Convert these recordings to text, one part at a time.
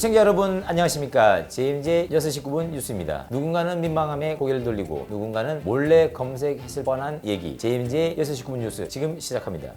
시청자 여러분 안녕하십니까. JMJ 6시 9분 뉴스입니다. 누군가는 민망함에 고개를 돌리고 누군가는 몰래 검색했을 뻔한 얘기. JMJ 6시 9분 뉴스 지금 시작합니다.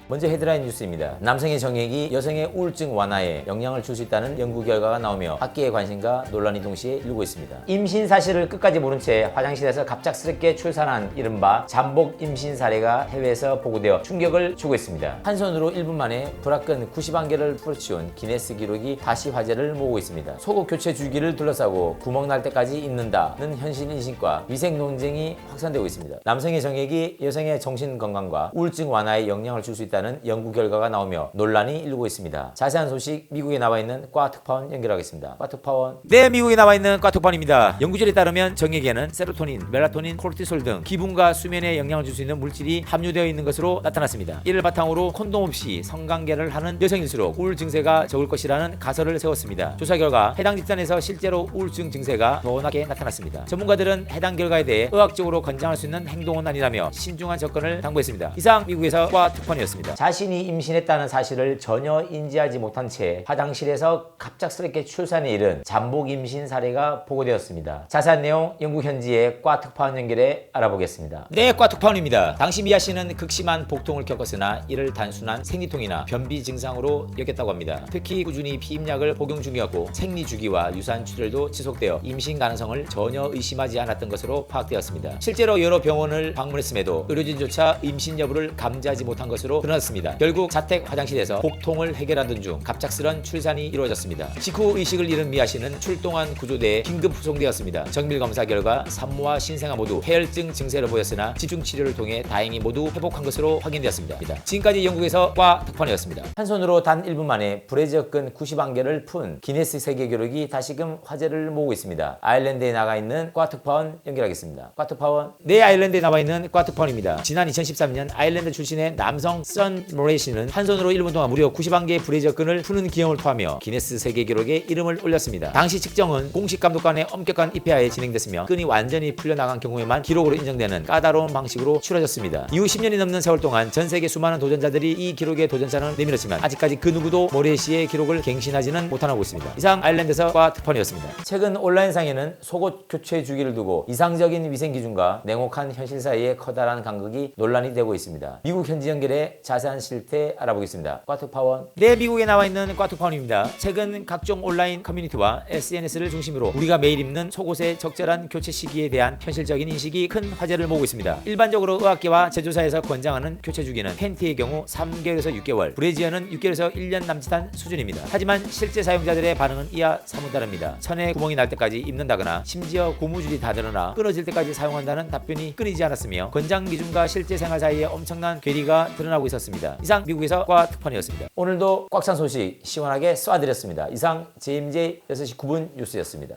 먼저 헤드라인 뉴스입니다. 남성의 정액이 여성의 우울증 완화에 영향을 줄 수 있다는 연구 결과가 나오며 학계의 관심과 논란이 동시에 일고 있습니다. 임신 사실을 끝까지 모른 채 화장실에서 갑작스럽게 출산한 이른바 잠복 임신 사례가 해외에서 보고되어 충격을 주고 있습니다. 한 손으로 1분 만에 브라끈 91개를 풀어치운 기네스 기록이 다시 화제를 모으고 있습니다. 속옷 교체 주기를 둘러싸고 구멍 날 때까지 입는다는 현실 인식과 위생 논쟁이 확산되고 있습니다. 남성의 정액이 여성의 정신 건강과 우울증 완화에 영향을 줄 수 있다는 연구 결과가 나오며 논란이 일고 있습니다. 자세한 소식 미국에 나와 있는 과 특파원 연결하겠습니다. 과 특파원. 네, 미국에 나와 있는 과 특파원입니다. 연구진에 따르면 정액에는 세로토닌, 멜라토닌, 코르티솔 등 기분과 수면에 영향을 줄 수 있는 물질이 함유되어 있는 것으로 나타났습니다. 이를 바탕으로 콘돔 없이 성관계를 하는 여성일수록 우울 증세가 적을 것이라는 가설을 세웠습니다. 조사 결과 해당 집단에서 실제로 우울증 증세가 더 낮게 나타났습니다. 전문가들은 해당 결과에 대해 의학적으로 권장할 수 있는 행동은 아니라며 신중한 접근을 당부했습니다. 이상 미국에서 과 특파원이었습니다. 자신이 임신했다는 사실을 전혀 인지하지 못한 채 화장실에서 갑작스럽게 출산에 이른 잠복 임신 사례가 보고되었습니다. 자세한 내용 영국 현지의 과 특파원 연결해 알아보겠습니다. 네, 과 특파원입니다. 당시 미아 씨는 극심한 복통을 겪었으나 이를 단순한 생리통이나 변비 증상으로 여겼다고 합니다. 특히 꾸준히 피임약을 복용 중이었고 생리 주기와 유산 출혈도 지속되어 임신 가능성을 전혀 의심하지 않았던 것으로 파악되었습니다. 실제로 여러 병원을 방문했음에도 의료진조차 임신 여부를 감지하지 못한 것으로 드러났습니다. 결국 자택 화장실에서 복통을 해결하던 중 갑작스런 출산이 이루어졌습니다. 직후 의식을 잃은 미아 씨는 출동한 구조대에 긴급 후송되었습니다. 정밀 검사 결과 산모와 신생아 모두 폐혈증 증세를 보였으나 집중 치료를 통해 다행히 모두 회복한 것으로 확인되었습니다. 지금까지 영국에서 과 특파원이었습니다. 한 손으로 단 1분 만에 브래지어끈 91개를 푼 기네스 세계 기록이 다시금 화제를 모으고 있습니다. 아일랜드에 나가 있는 과 특파원 연결하겠습니다. 과 특파원. 네, 아일랜드에 나와 있는 과 특파원입니다. 지난 2013년 아일랜드 출신의 남성 선 모레이 씨는 한 손으로 1분 동안 무려 91개의 브래지어끈을 푸는 기염을 토하며 기네스 세계 기록에 이름을 올렸습니다. 당시 측정은 공식 감독관의 엄격한 입회하에 진행됐으며 끈이 완전히 풀려나간 경우에만 기록으로 인정되는 까다로운 방식으로 치러졌습니다. 이후 10년이 넘는 세월 동안 전 세계 수많은 도전자들이 이 기록의 도전장을 내밀었지만 아직까지 그 누구도 모레이 씨의 기록을 갱신하지는 못하고 있습니다. 이상 아일랜드에서 과 특파원이었습니다. 최근 온라인상에는 속옷 교체 주기를 두고 이상적인 위생 기준과 냉혹한 현실 사이에 커다란 간극이 논란이 되고 있습니다. 미국 현지 연결에 자세한 실태 알아보겠습니다. 과 특파원. 네, 미국에 나와 있는 과 특파원입니다. 최근 각종 온라인 커뮤니티와 SNS를 중심으로 우리가 매일 입는 속옷의 적절한 교체 시기에 대한 현실적인 인식이 큰 화제를 모으고 있습니다. 일반적으로 의학계와 제조사에서 권장하는 교체 주기는 팬티의 경우 3개월에서 6개월, 브래지어는 6개월에서 1년 남짓한 수준입니다. 하지만 실제 사용자들의 반응은 이와 사뭇 다릅니다. 천에 구멍이 날 때까지 입는다거나 심지어 고무줄이 다 드러나 끊어질 때까지 사용한다는 답변이 끊이지 않았으며 권장 기준과 실제 생활 사이에 엄청난 괴리가 드러나고 있었습니다. 이상 미국에서 과 특파원이었습니다. 오늘도 꽉 찬 소식 시원하게 쏴드렸습니다. 이상 JMJ 6시 9분 뉴스였습니다.